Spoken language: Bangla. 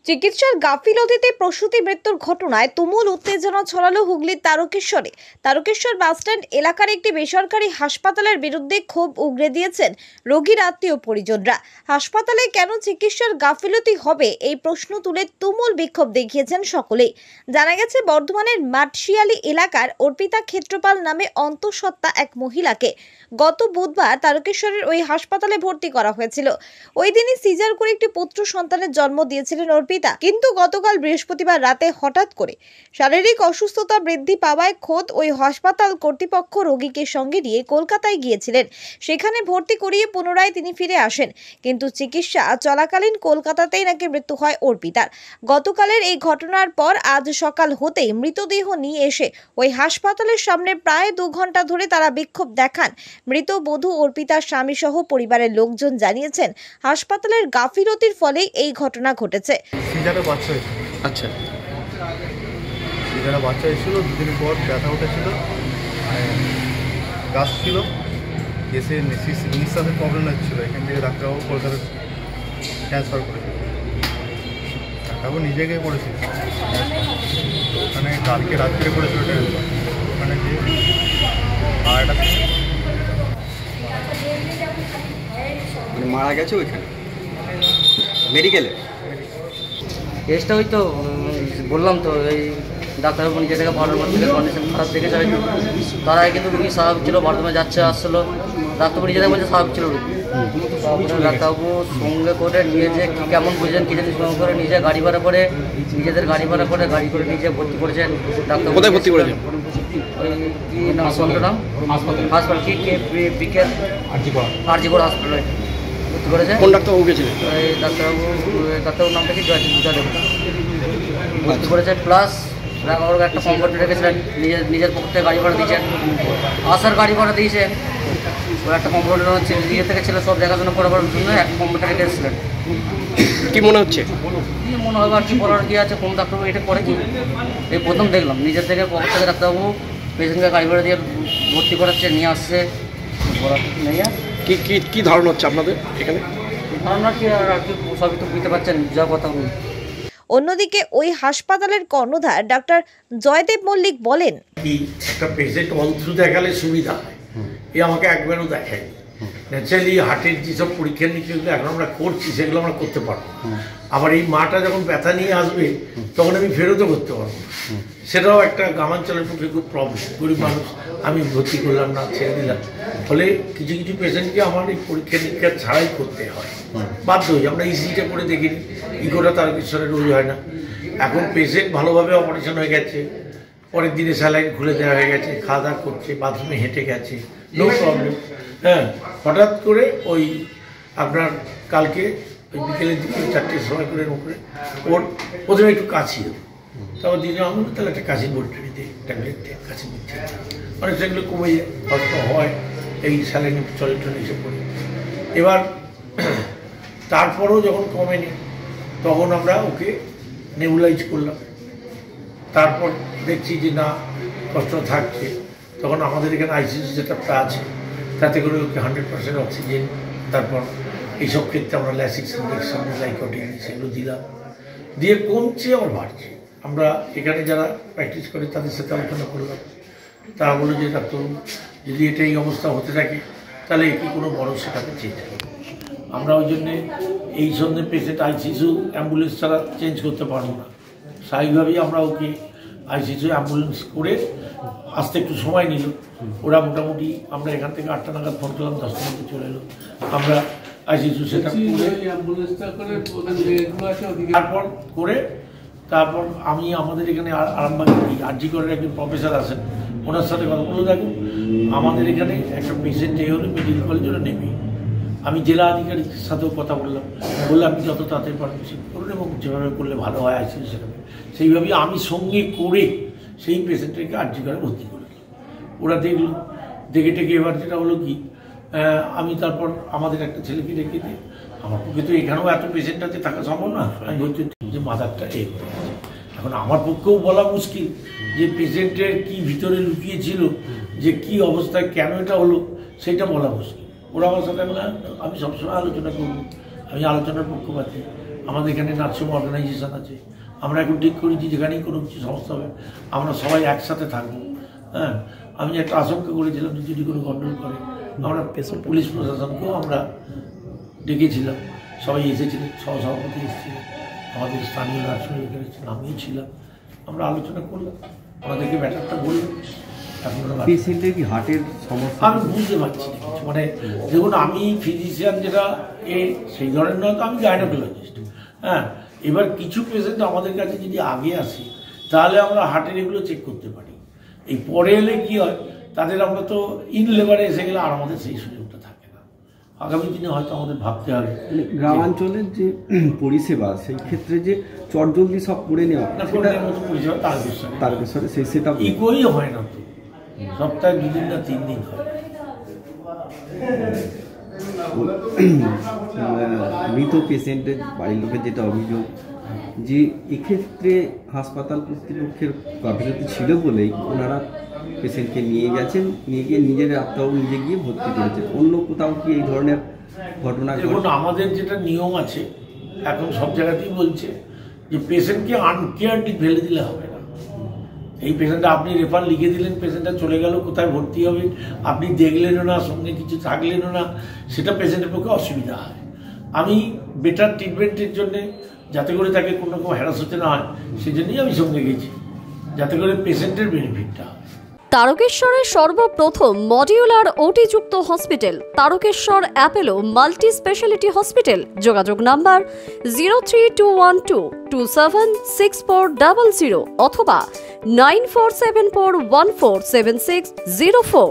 চিকিৎসার গাফিলতিতে প্রসূতি মৃত্যুর ঘটনায় তুমুল উত্তেজনা ছড়ালো হুগলির তারকেশ্বরে। তারকেশ্বর বাসস্ট্যান্ড এলাকার একটি বেসরকারি হাসপাতালের বিরুদ্ধে ক্ষোভ উগরে দিয়েছেন রোগীর আত্মীয় পরিজনরা। হাসপাতালে কেন চিকিৎসার গাফিলতি হবে এই প্রশ্ন তুলে তুমুল বিক্ষোভ দেখিয়েছেন সকলেই। জানা গেছে বর্ধমানের মাঠশিয়ালি এলাকার অর্পিতা ক্ষেত্রপাল নামে অন্তঃসত্ত্বা এক মহিলাকে গত বুধবার তারকেশ্বরের ওই হাসপাতালে ভর্তি করা হয়েছিল। ওই দিনই সিজার করে একটি পুত্র সন্তানের জন্ম দিয়েছিলেন অর্পিতা, কিন্তু গতকাল বৃহস্পতিবার রাতে হঠাৎ করে শারীরিক অসুস্থতা বৃদ্ধি পাওয়ায় খোদ ওই হাসপাতাল কর্তৃপক্ষ রোগীকে সঙ্গে নিয়ে কলকাতায় গিয়েছিলেন। সেখানে ভর্তি করিয়ে পুনরায় তিনি ফিরে আসেন, কিন্তু চিকিৎসা চলাকালীন কলকাতাতেই নাকি মৃত্যু হয় অর্পিতার। গতকালের এই ঘটনার পর আজ সকাল হতেই মৃতদেহ নিয়ে এসে ওই হাসপাতালের সামনে প্রায় 2 ঘন্টা ধরে তারা বিক্ষোভ দেখান। মৃত বধূ অর্পিতার স্বামী সহ পরিবারের লোকজন জানিয়েছেন হাসপাতালের গাফিলতির ফলে এই ঘটনা ঘটেছে। আচ্ছা, বাচ্চা এসেছিল, 2 দিন পর ব্যথা উঠেছিল, গাছ ছিল, এসে নিঃশ্বাসের প্রবলেম হচ্ছিল। এখান থেকে ডাক্তারবাবু কলকাতা ট্রান্সফার করেছিল। ডাক্তারবাবু নিজেকে করেছিল, ওখানে কালকে রাত্রে করেছিল ট্রান্সফার। ওখানে যে মারা গেছে ওইখানে মেডিকেলে। কেসটা ওই তো বললাম তো, এই ডাক্তারবাবু নিজে থেকে ভালোর মধ্যে কন্ডিশন খারাপ দেখেছে হয়তো। তার আগে কিন্তু রুগী স্বাভাবিক ছিল, বর্ধমানে যাচ্ছে আসছিলো, ডাক্তারবাবু নিজে থেকে বলছে স্বাভাবিক ছিল রুগী। তারপরে ডাক্তারবাবু সঙ্গে করে নিয়ে যে কেমন বুঝলেন কি জানি, সঙ্গে করে নিজে গাড়ি ভাড়া করে, নিজেদের গাড়ি ভাড়া করে গাড়ি করে নিজে ভর্তি করেছেন। ডাক্তার কোথায় ভর্তি করেছেন? ওই কি নাম নাম হাসপাতাল কি বিকেল আরজিগড় হাসপাতালে ভর্তি করেছে। কোন ডাক্তারবাবু গেছিলেন? এই ডাক্তারবাবুর নামটা কি ভর্তি করেছে। প্লাস একটা কমফোর্টে রেখেছিলেন, নিজের পক্ষ থেকে গাড়ি ভাড়া দিয়েছেন, আসার গাড়ি ভাড়া দিয়েছেন। ওর একটা কমফোর্টার হচ্ছে নিজে থেকে ছিল, সব দেখাশোনা করার জন্য একটা কমফোর্টার রেখেছিলেন। কি মনে হচ্ছে? কি মনে হবে আর কি বলার কি আছে, কোন ডাক্তারবাবু এটা করে কি? এই প্রথম দেখলাম নিজের থেকে পক্ষ থেকে ডাক্তারবাবু পেশেন্টকে গাড়ি ভাড়া দিয়ে ভর্তি করাচ্ছে, নিয়ে আসছে। বলার কিছু নেই। আর কি ধারণা হচ্ছে আপনাদের এখানে? ধারণা কি আর কি সবই তো বুঝতে পারছেন, যা কথা বলি। অন্যদিকে ওই হাসপাতালের কর্ণধার ডাক্তার জয়দেব মল্লিক বলেন, একটা পেশেন্ট অন্ত্র দেখালে সুবিধা হয়, এ আমাকে একবারও দেখায়নি। ন্যাচারালি হার্টের যেসব পরীক্ষা নিরীক্ষাগুলো এখন আমরা করছি সেগুলো আমরা করতে পারবো। আবার এই মাটা যখন ব্যথা নিয়ে আসবে তখন আমি ফেরতও করতে পারবো, সেটাও একটা গ্রামাঞ্চলের পক্ষে খুব প্রবলেম। গরিব মানুষ, আমি ভর্তি করলাম না, ছেড়ে দিলাম। ফলে কিছু কিছু পেশেন্টকে আমার এই পরীক্ষা নিরীক্ষা ছাড়াই করতে হয়, বাধ্য হই। আমরা ইসিটা করে দেখিনি, ইকোটা তারকেশ্বরে রোজ হয় না। এখন পেশেন্ট ভালোভাবে অপারেশন হয়ে গেছে, পরের দিনে স্যালাইন খুলে দেওয়া হয়ে গেছে, খাওয়া দাওয়া করছে, বাথরুমে হেঁটে গেছে, নো প্রবলেম। হ্যাঁ, হঠাৎ করে ওই আপনার কালকে ওই বিকেলের দিকে 4টের সময় করে ওর প্রথমে একটু কাশি হতো, তারপর দিনে আমি তাহলে একটা কাশির বোটটা দিতে, ট্যাবলেট দিয়ে কাশি দিচ্ছে, মানে সেগুলো কমে যায়, কষ্ট হয়, এই স্যালাইনে চলে টলে এসে পড়ে। এবার তারপরেও যখন কমেনি তখন আমরা ওকে নেবুলাইজ করলাম। তারপর দেখছি যে না, কষ্ট থাকছে, তখন আমাদের এখানে আইসিইউ সেটআপটা আছে, তাতে করে ওকে 100% অক্সিজেন, তারপর এইসব ক্ষেত্রে আমরা ল্যাসিক্স ইঞ্জেকশন, লাইকোটিন সেগুলো দিলাম, দিয়ে কমছে আবার বাড়ছে। আমরা এখানে যারা প্র্যাকটিস করে তাদের সাথে আলোচনা করলাম, তারা বললো যে ডাক্তার যদি এটা এই অবস্থা হতে থাকে তাহলে কি কোনো বড় সেটাকে চেঞ্জ করবে। আমরা ওই জন্যে এই সন্ধ্যে পেশেন্ট আইসিইউ অ্যাম্বুলেন্স ছাড়া চেঞ্জ করতে পারবো না, স্বাভাবিকভাবেই আমরা ওকে আইসিইউ অ্যাম্বুলেন্স করে আসতে একটু সময় নিল। ওরা মোটামুটি আমরা এখান থেকে 8টা নাগাদ ফোন করলাম, 10টার মধ্যে চলে এলো। আমরা আইসিইউ সেটা তারপর আমি আমাদের এখানে আরামবাগ আরজিকরের একজন প্রফেসর আছেন, ওনার সাথে কথা বলে দেখুন আমাদের এখানে একটা পেশেন্ট এই হলে মেডিকেল কলেজে ওরা নেবে। আমি জেলা আধিকারিকের সাথেও কথা বললাম, আপনি যত তাড়াতাড়ি পারবেন সে করুন, এবং যেভাবে করলে ভালো হয় আইসিইউ সেখানে সেইভাবেই আমি সঙ্গে করে সেই পেশেন্টটাকে আরজিকরে ভর্তি করে দিলাম। ওরা দেখলো, দেখে টেকে এবার যেটা হলো কি, আমি তারপর আমাদের একটা ছেলেকে রেখে দিই, আমার পক্ষে তো এখানেও এত পেশেন্ট আছে থাকা সম্ভব না, আমি বলছি যে মাদারটা এই এখন আমার পক্ষেও বলা মুশকিল যে পেশেন্টের কি ভিতরে লুকিয়ে ছিল, যে কি অবস্থায় কেন এটা হলো সেটা বলা মুশকিল। ওরা আমার সাথে আমি সবসময় আলোচনা করবো, আমি আলোচনার পক্ষপাতী। আমাদের এখানে নার্সিং অর্গানাইজেশন আছে, আমরা এখন ঠিক করেছি যেখানেই কোনো কিছু সমস্যা হবে আমরা সবাই একসাথে থাকবো। হ্যাঁ, আমি একটা আশঙ্কা করেছিলাম যে যদি কোনো গন্ডগোল করে, আমরা পুলিশ প্রশাসনকেও আমরা ডেকেছিলাম, সবাই এসেছিলেন, সহসভাপতি এসেছিলেন, আমাদের স্থানীয় নার্সিং এসেছিলেন, আমিও ছিলাম। আমরা আলোচনা করলাম, আমাদেরকে ব্যাপারটা বললাম। পেশেন্টের কি হার্টের সমস্যা? আমি বুঝতে পারছি না কিছু, মানে দেখুন আমি ফিজিশিয়ান যেটা সেই ধরনের নয়, তো আমি গাইনোকোলজিস্ট। হ্যাঁ, এবার কিছু পেশেন্ট আমাদের কাছে যদি আগে আসে তাহলে আমরা হার্টের এগুলো চেক করতে পারি। এই পরে এলে কি হয়, তাদের আমরা তো ইন লেবারে এসে গেলে আর আমাদের সেই সুযোগটা থাকে না। আগামী দিনে হয়তো আমাদের ভাবতে হবে। গ্রামাঞ্চলের যে পরিষেবা, সেই ক্ষেত্রে যে চটজলদি সব করে নেওয়া, মতো পরিষেবা তারকেশ্বরে সেই সেটা ইকোই হয় না, তো সপ্তাহে 2 দিন না 3 দিন হয়। মৃত পেশেন্টের বাড়ির লোকের যেটা অভিযোগ, যে এক্ষেত্রে হাসপাতাল কর্তৃপক্ষের গাফিলতি ছিল বলেই ওনারা পেশেন্টকে নিয়ে গেছেন, নিয়ে গিয়ে নিজের আত্মাও নিজে গিয়ে ভর্তি করেছেন। অন্য কোথাও কি এই ধরনের ঘটনা? দেখুন, আমাদের যেটা নিয়ম আছে এখন সব জায়গাতেই বলছে যে পেশেন্টকে আনকেয়ারলি ফেলে দিলে হবে না। এই পেশেন্টটা আপনি রেফার লিখে দিলেন, পেশেন্টটা চলে গেল, কোথায় ভর্তি হবে আপনি দেখলেনও না, সঙ্গে কিছু থাকলেনও না, সেটা পেশেন্টের পক্ষে অসুবিধা হয়। আমি বেটার ট্রিটমেন্টের জন্যে, যাতে করে তাকে কোনো রকম হ্যারাস হতে না হয়, সেই জন্যই আমি সঙ্গে গেছি, যাতে করে পেশেন্টের বেনিফিটটা হয়। তারকেশ্বরের সর্বপ্রথম মডিউলার ওটি-যুক্ত hospital Tarakeswar Apollo multi speciality hospital. যোগাযোগ নাম্বার 03212276400 অথবা 9474147604।